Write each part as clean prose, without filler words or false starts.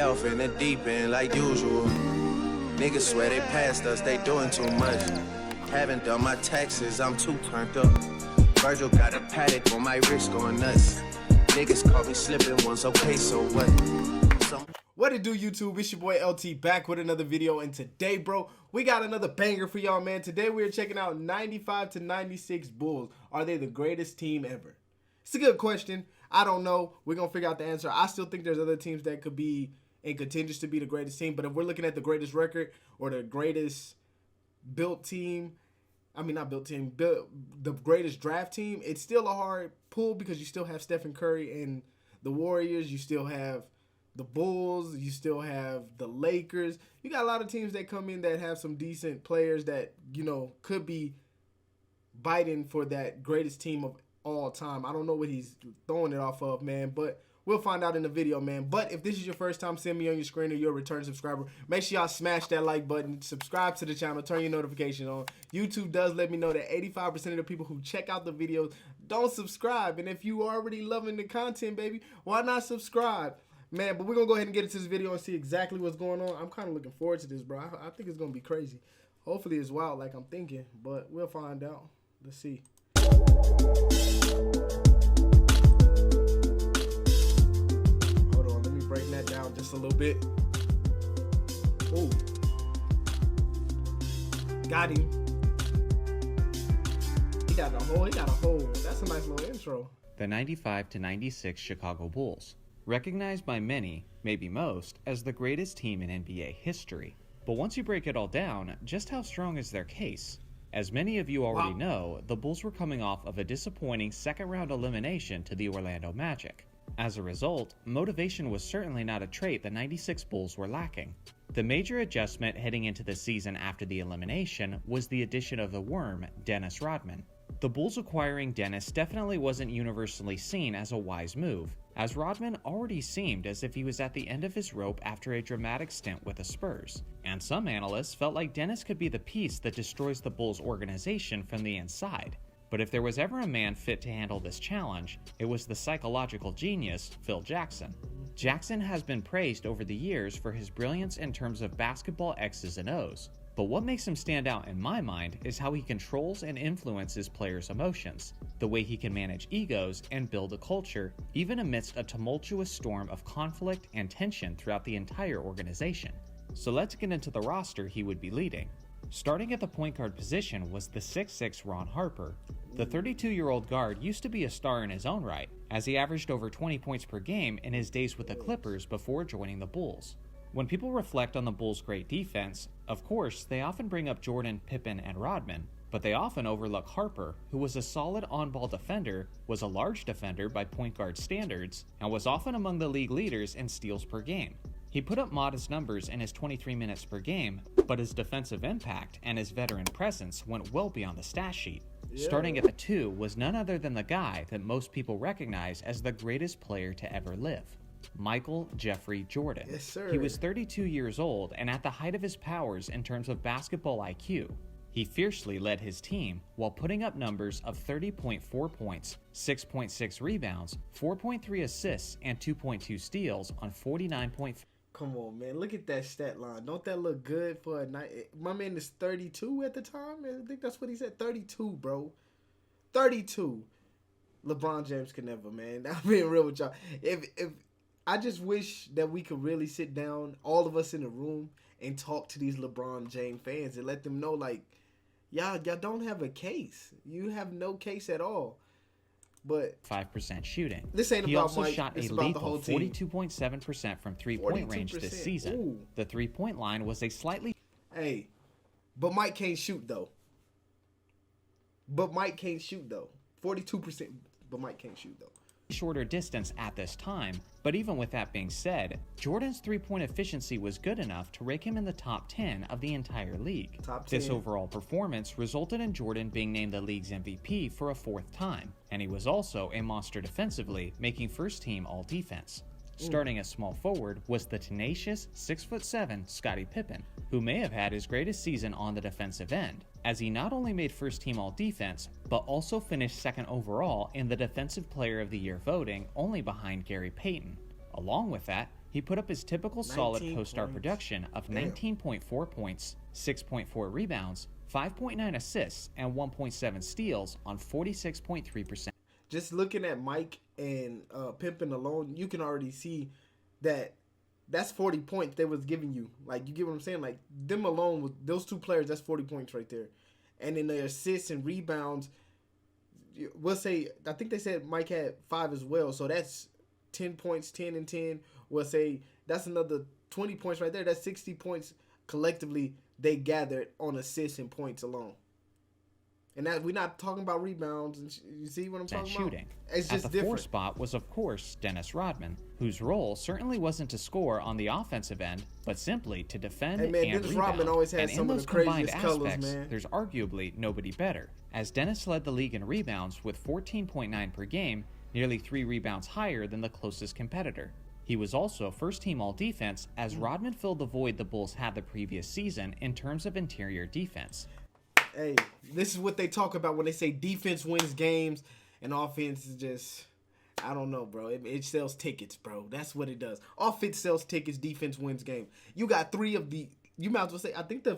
Off in the deep end like usual. Niggas swear they passed us, they doing too much. Haven't done my taxes, I'm too turned up. Virgil got a paddock on my wrist going nuts. Niggas caught me slipping once, okay, so what? What it do, YouTube? It's your boy LT back with another video, and today, bro, we got another banger for y'all, man. Today we're checking out 95 to 96 Bulls. Are they the greatest team ever? It's a good question. I don't know. We're gonna figure out the answer. I still think there's other teams that could be and continues to be the greatest team, but if we're looking at the greatest record or the greatest built team, the greatest draft team, it's still a hard pull because you still have Stephen Curry and the Warriors, you still have the Bulls, you still have the Lakers. You got a lot of teams that come in that have some decent players that, you know, could be biting for that greatest team of all time. I don't know what he's throwing it off of, man, but we'll find out in the video, man. But if this is your first time seeing me on your screen or you're a return subscriber, make sure y'all smash that like button, subscribe to the channel, turn your notification on. YouTube does let me know that 85% of the people who check out the videos don't subscribe. And if you are already loving the content, baby, why not subscribe? Man, but we're going to go ahead and get into this video and see exactly what's going on. I'm kind of looking forward to this, bro. I think it's going to be crazy. Hopefully it's wild like I'm thinking, but we'll find out. Let's see. Breaking that down just a little bit. Ooh. Got him. He got a whole. That's a nice little intro. The 95 to 96 Chicago Bulls. Recognized by many, maybe most, as the greatest team in NBA history. But once you break it all down, just how strong is their case? As many of you already know, the Bulls were coming off of a disappointing second-round elimination to the Orlando Magic. As a result, motivation was certainly not a trait the 96 Bulls were lacking. The major adjustment heading into the season after the elimination was the addition of the worm, Dennis Rodman. The Bulls acquiring Dennis definitely wasn't universally seen as a wise move, as Rodman already seemed as if he was at the end of his rope after a dramatic stint with the Spurs, and some analysts felt like Dennis could be the piece that destroys the Bulls organization from the inside. But if there was ever a man fit to handle this challenge, it was the psychological genius, Phil Jackson. Jackson has been praised over the years for his brilliance in terms of basketball X's and O's. But what makes him stand out in my mind is how he controls and influences players' emotions, the way he can manage egos and build a culture, even amidst a tumultuous storm of conflict and tension throughout the entire organization. So let's get into the roster he would be leading. Starting at the point guard position was the 6'6" Ron Harper. The 32-year-old guard used to be a star in his own right, as he averaged over 20 points per game in his days with the Clippers before joining the Bulls. When people reflect on the Bulls' great defense, of course, they often bring up Jordan, Pippen, and Rodman, but they often overlook Harper, who was a solid on-ball defender, was a large defender by point guard standards, and was often among the league leaders in steals per game. He put up modest numbers in his 23 minutes per game, but his defensive impact and his veteran presence went well beyond the stat sheet. Yeah. Starting at the 2 was none other than the guy that most people recognize as the greatest player to ever live, Michael Jeffrey Jordan. Yes, sir. He was 32 years old and at the height of his powers in terms of basketball IQ. He fiercely led his team while putting up numbers of 30.4 points, 6.6 rebounds, 4.3 assists, and 2.2 steals on 49.5. Come on, man. Look at that stat line. Don't that look good for a night? My man is 32 at the time. I think that's what he said. 32, bro. 32. LeBron James could never, man. I'm being real with y'all. If I just wish that we could really sit down, all of us in the room, and talk to these LeBron James fans and let them know, like, y'all don't have a case. You have no case at all. But 5% shooting. This ain't he about also Mike. shot it's a about lethal the whole 42.7% from three-point range this season. Ooh. The three-point line was a slightly... Hey, but Mike can't shoot, though. 42%, but Mike can't shoot, though. Shorter distance at this time, but even with that being said, Jordan's three-point efficiency was good enough to rank him in the top 10 of the entire league. Top 10. This overall performance resulted in Jordan being named the league's MVP for a 4th time, and he was also a monster defensively, making first-team all-defense. Starting at small forward was the tenacious 6'7" Scottie Pippen, who may have had his greatest season on the defensive end, as he not only made first team all defense, but also finished second overall in the Defensive Player of the Year voting, only behind Gary Payton. Along with that, he put up his typical solid 19 post-start points. production of Damn. 19.4 points, 6.4 rebounds, 5.9 assists, and 1.7 steals on 46.3%. Just looking at Mike and Pimpin alone, you can already see that that's 40 points they was giving you. Like, you get what I'm saying? Like, them alone, with those two players, that's 40 points right there. And then their assists and rebounds, we'll say, I think they said Mike had 5 as well. So that's 10 points, 10 and 10. We'll say that's another 20 points right there. That's 60 points collectively they gathered on assists and points alone. And that we're not talking about rebounds. And you see what I'm talking shooting. about? It's just At the different. 4 spot was, of course, Dennis Rodman, whose role certainly wasn't to score on the offensive end, but simply to defend Hey, man, and Dennis rebound. Rodman always had and some in of those the combined craziest colors, aspects, man. there's arguably nobody better, as Dennis led the league in rebounds with 14.9 per game, nearly 3 rebounds higher than the closest competitor. He was also first-team all-defense, as Rodman filled the void the Bulls had the previous season in terms of interior defense. Hey, this is what they talk about when they say defense wins games and offense is just, I don't know, bro. It sells tickets, bro. That's what it does. Offense sells tickets, defense wins game. You got 3 of the, you might as well say, I think the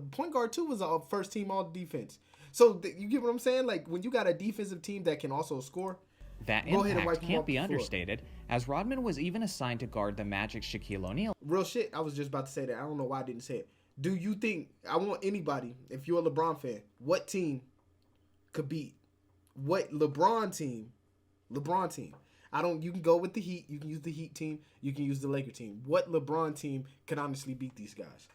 point guard too was a first team all defense. So you get what I'm saying? Like, when you got a defensive team that can also score, That go ahead and impact wipe them can't off be the floor. understated, as Rodman was even assigned to guard the Magic's Shaquille O'Neal. Real shit, I was just about to say that. I don't know why I didn't say it. Do you think, I want anybody, if you're a LeBron fan, what team could beat, what LeBron team, you can go with the Heat, you can use the Heat team, you can use the Laker team. What LeBron team can honestly beat these guys?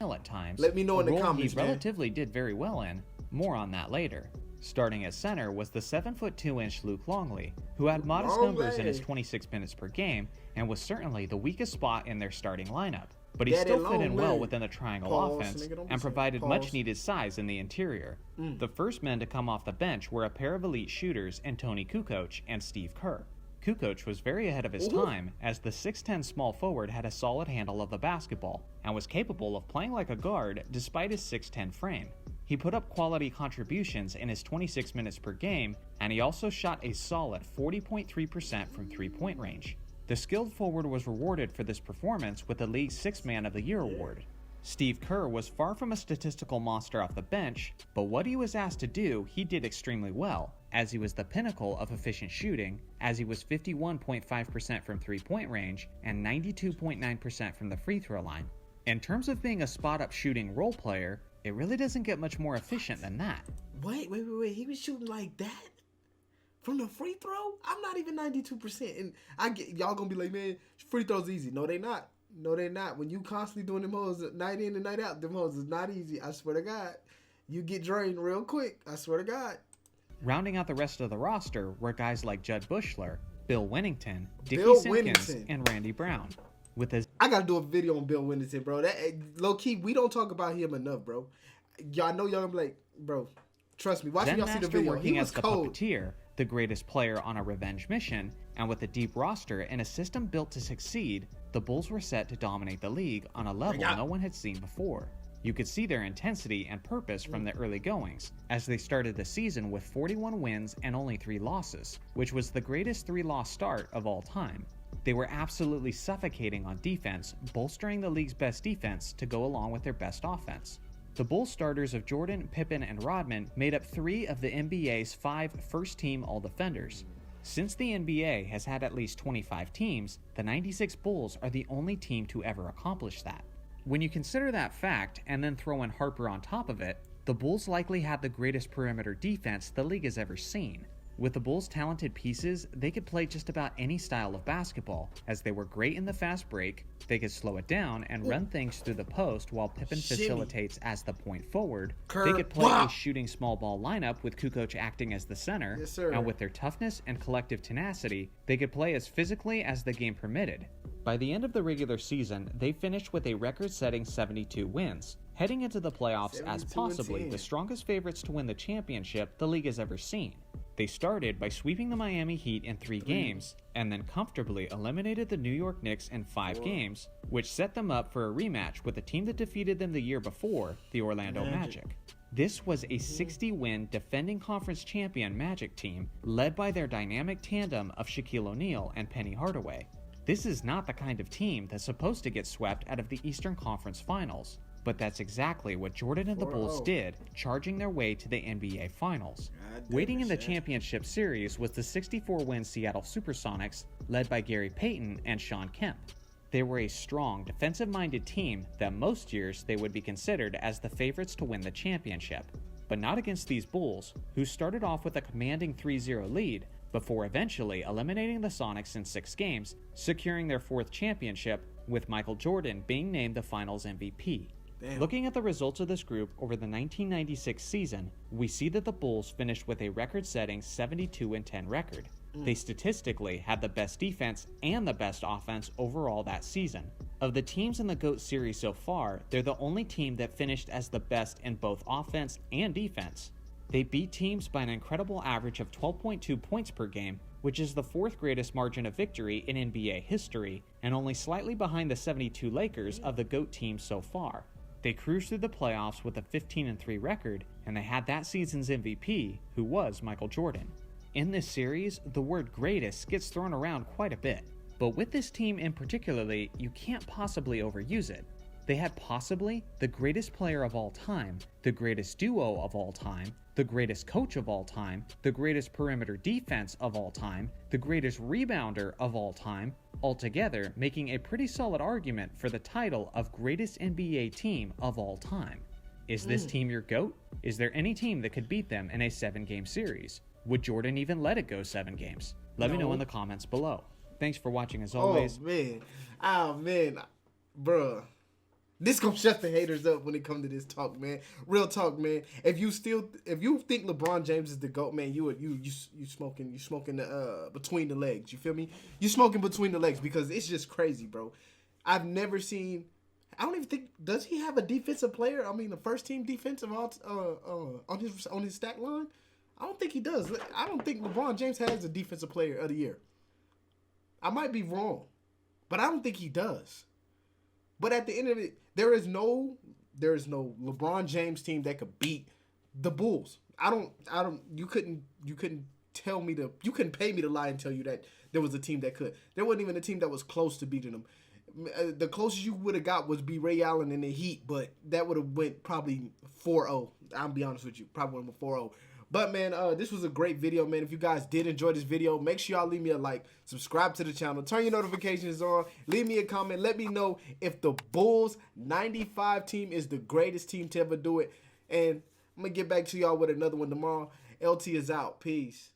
At times, Let me know in the a role comments, he man. relatively did very well in. More on that later. Starting at center was the 7'2" Luke Longley, who had modest numbers in his 26 minutes per game and was certainly the weakest spot in their starting lineup. But he Daddy still fit in Longley. well within the triangle Pause, offense nigga, don't be and saying provided pause. much needed size in the interior. The first men to come off the bench were a pair of elite shooters in Tony Kukoc and Steve Kerr. Kukoc was very ahead of his time, as the 6'10" small forward had a solid handle of the basketball and was capable of playing like a guard despite his 6'10" frame. He put up quality contributions in his 26 minutes per game, and he also shot a solid 40.3% from three-point range. The skilled forward was rewarded for this performance with the league's 6th Man of the Year award. Steve Kerr was far from a statistical monster off the bench, but what he was asked to do, he did extremely well, as he was the pinnacle of efficient shooting, as he was 51.5% from three-point range and 92.9% from the free throw line. In terms of being a spot-up shooting role player, it really doesn't get much more efficient than that. Wait. He was shooting like that? From the free throw? I'm not even 92%. And y'all gonna be like, man, free throws easy. No, they not. When you constantly doing them hoes night in and night out, them hoes is not easy. I swear to God. You get drained real quick. I swear to God. Rounding out the rest of the roster were guys like Judd Bushler, Bill Winnington, Dickie Bill Simpkins, Winnington. and Randy Brown. With his I gotta do a video on Bill Winnington, bro. That low key, we don't talk about him enough, bro. Y'all know y'all gonna be like, bro, trust me. Watch Zen y'all see the master video. working He was as the cold. puppeteer, the greatest player on a revenge mission, and with a deep roster and a system built to succeed, the Bulls were set to dominate the league on a level no one had seen before. You could see their intensity and purpose from the early goings, as they started the season with 41 wins and only 3 losses, which was the greatest 3-loss start of all time. They were absolutely suffocating on defense, bolstering the league's best defense to go along with their best offense. The Bulls starters of Jordan, Pippen, and Rodman made up 3 of the NBA's 5 first-team All-Defenders. Since the NBA has had at least 25 teams, the '96 Bulls are the only team to ever accomplish that. When you consider that fact, and then throw in Harper on top of it, the Bulls likely had the greatest perimeter defense the league has ever seen. With the Bulls' talented pieces, they could play just about any style of basketball, as they were great in the fast break, they could slow it down and run things through the post while Pippen facilitates as the point forward. They could play a shooting small ball lineup with Kukoc acting as the center, Yes, sir. and with their toughness and collective tenacity, they could play as physically as the game permitted. By the end of the regular season, they finished with a record-setting 72 wins, heading into the playoffs as 72 and possibly 10. the strongest favorites to win the championship the league has ever seen. They started by sweeping the Miami Heat in 3 games, and then comfortably eliminated the New York Knicks in 5 games, which set them up for a rematch with the team that defeated them the year before, the Orlando Magic. This was a 60-win defending conference champion Magic team, led by their dynamic tandem of Shaquille O'Neal and Penny Hardaway. This is not the kind of team that's supposed to get swept out of the Eastern Conference Finals, but that's exactly what Jordan and the Bulls did, charging their way to the NBA Finals. Waiting in the championship series was the 64-win Seattle Supersonics, led by Gary Payton and Shawn Kemp. They were a strong, defensive-minded team that most years they would be considered as the favorites to win the championship, but not against these Bulls, who started off with a commanding 3-0 lead, before eventually eliminating the Sonics in 6 games, securing their 4th championship, with Michael Jordan being named the Finals MVP. Damn. Looking at the results of this group over the 1996 season, we see that the Bulls finished with a record-setting 72-10 record. They statistically had the best defense and the best offense overall that season. Of the teams in the GOAT series so far, they're the only team that finished as the best in both offense and defense. They beat teams by an incredible average of 12.2 points per game, which is the 4th greatest margin of victory in NBA history, and only slightly behind the 72 Lakers of the GOAT teams so far. They cruised through the playoffs with a 15-3 record, and they had that season's MVP, who was Michael Jordan. In this series, the word greatest gets thrown around quite a bit, but with this team in particularly, you can't possibly overuse it. They had possibly the greatest player of all time, the greatest duo of all time, the greatest coach of all time, the greatest perimeter defense of all time, the greatest rebounder of all time, altogether making a pretty solid argument for the title of greatest NBA team of all time. Is this team your GOAT? Is there any team that could beat them in a 7-game series? Would Jordan even let it go 7 games? Let me know in the comments below. Thanks for watching as always. Oh man, bruh. This gonna shut the haters up when it comes to this talk, man. Real talk, man. If you think LeBron James is the GOAT, man, you smoking between the legs. You feel me? You smoking between the legs because it's just crazy, bro. I've never seen. I don't even think, does he have a defensive player? I mean, the first team defensive on his stat line. I don't think he does. I don't think LeBron James has a defensive player of the year. I might be wrong, but I don't think he does. But at the end of it, there is no LeBron James team that could beat the Bulls. You couldn't pay me to lie and tell you that there was a team that could. There wasn't even a team that was close to beating them. The closest you would have got was be Ray Allen in the Heat, but that would have went probably 4-0. I'll be honest with you, probably went 4-0. But man, this was a great video, man. If you guys did enjoy this video, make sure y'all leave me a like, subscribe to the channel, turn your notifications on, leave me a comment, let me know if the Bulls 95 team is the greatest team to ever do it. And I'm gonna get back to y'all with another one tomorrow. LT is out. Peace.